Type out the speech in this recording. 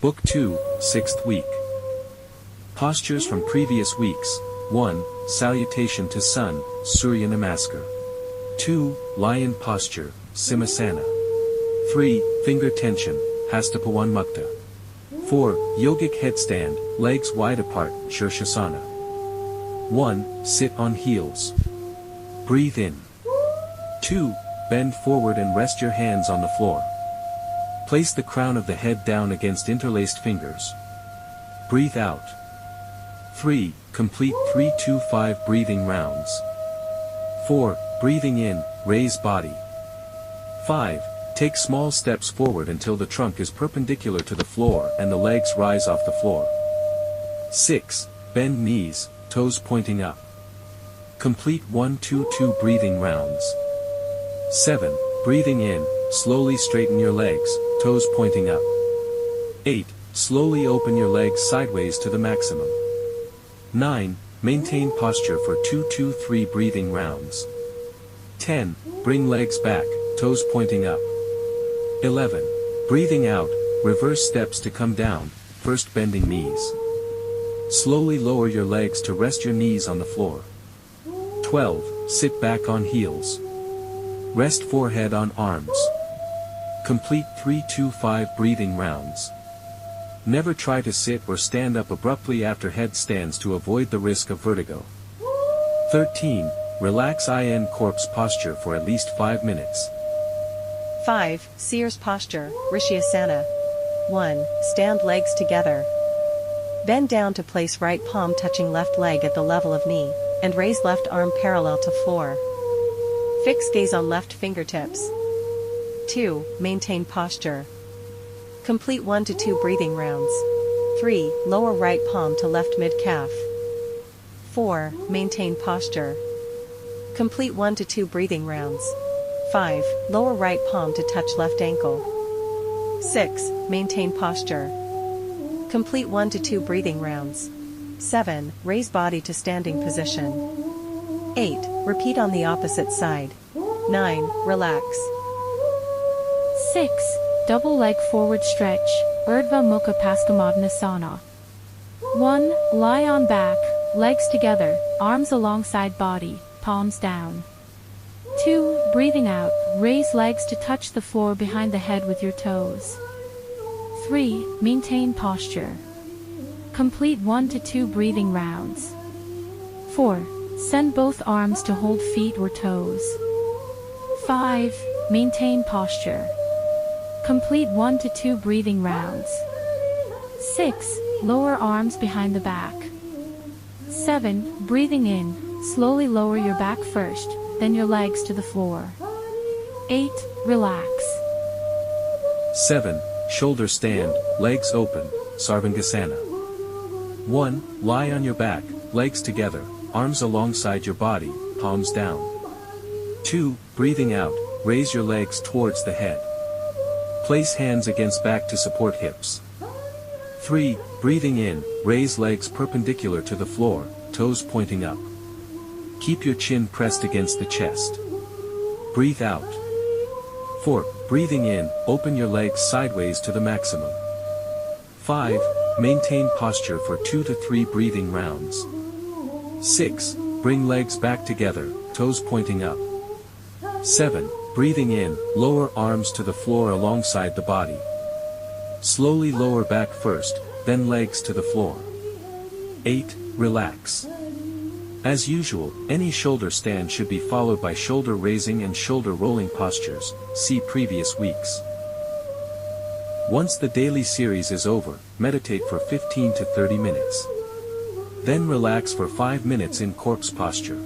Book 2, 6th week. Postures from previous weeks. 1. Salutation to Sun, Surya Namaskar. 2. Lion posture, Simhasana. 3. Finger tension, Hastapawanmukta. 4. Yogic headstand, legs wide apart, YOGIC 1. Sit on heels. Breathe in. 2. Bend forward and rest your hands on the floor. Place the crown of the head down against interlaced fingers. Breathe out. 3. Complete 3-2-5 breathing rounds. 4. Breathing in, raise body. 5. Take small steps forward until the trunk is perpendicular to the floor and the legs rise off the floor. 6. Bend knees, toes pointing up. Complete 1-2-2 breathing rounds. 7. Breathing in, slowly straighten your legs, toes pointing up. 8. Slowly open your legs sideways to the maximum. 9. Maintain posture for 2-2-3 breathing rounds. 10. Bring legs back, toes pointing up. 11. Breathing out, reverse steps to come down, first bending knees. Slowly lower your legs to rest your knees on the floor. 12. Sit back on heels. Rest forehead on arms. Complete 3-2-5 breathing rounds. Never try to sit or stand up abruptly after headstands to avoid the risk of vertigo. 13. Relax in corpse posture for at least 5 minutes. 5. SEER'S posture, RISHIASANA. 1. Stand legs together. Bend down to place right palm touching left leg at the level of knee, and raise left arm parallel to floor. Fix gaze on left fingertips. 2. Maintain posture. Complete 1-2 breathing rounds. 3. Lower right palm to left mid-calf. 4. Maintain posture. Complete 1-2 breathing rounds. 5. Lower right palm to touch left ankle. 6. Maintain posture. Complete 1-2 breathing rounds. 7. Raise body to standing position. 8. Repeat on the opposite side. 9. Relax. 6. Double leg forward stretch, URDHVA MUKHA PASCHIMOTTANASANA. 1. Lie on back, legs together, arms alongside body, palms down. 2. Breathing out, raise legs to touch the floor behind the head with your toes. 3. Maintain posture. Complete 1-2 breathing rounds. 4. Send both arms to hold feet or toes. 5. Maintain posture. Complete 1-2 breathing rounds. 6. Lower arms behind the back. 7. Breathing in, slowly lower your back first, then your legs to the floor. 8. Relax. 7. Shoulder stand, legs open, SARVANGASANA. 1. Lie on your back, legs together, arms alongside your body, palms down. 2. Breathing out, raise your legs towards the head. Place hands against back to support hips. 3. Breathing in, raise legs perpendicular to the floor, toes pointing up. Keep your chin pressed against the chest. Breathe out. 4. Breathing in, open your legs sideways to the maximum. 5. Maintain posture for 2-3 breathing rounds. 6. Bring legs back together, toes pointing up. 7. Breathing in, lower arms to the floor alongside the body. Slowly lower back first, then legs to the floor. 8. Relax. As usual, any shoulder stand should be followed by shoulder raising and shoulder rolling postures, see previous weeks. Once the daily series is over, meditate for 15 to 30 minutes. Then relax for 5 minutes in corpse posture.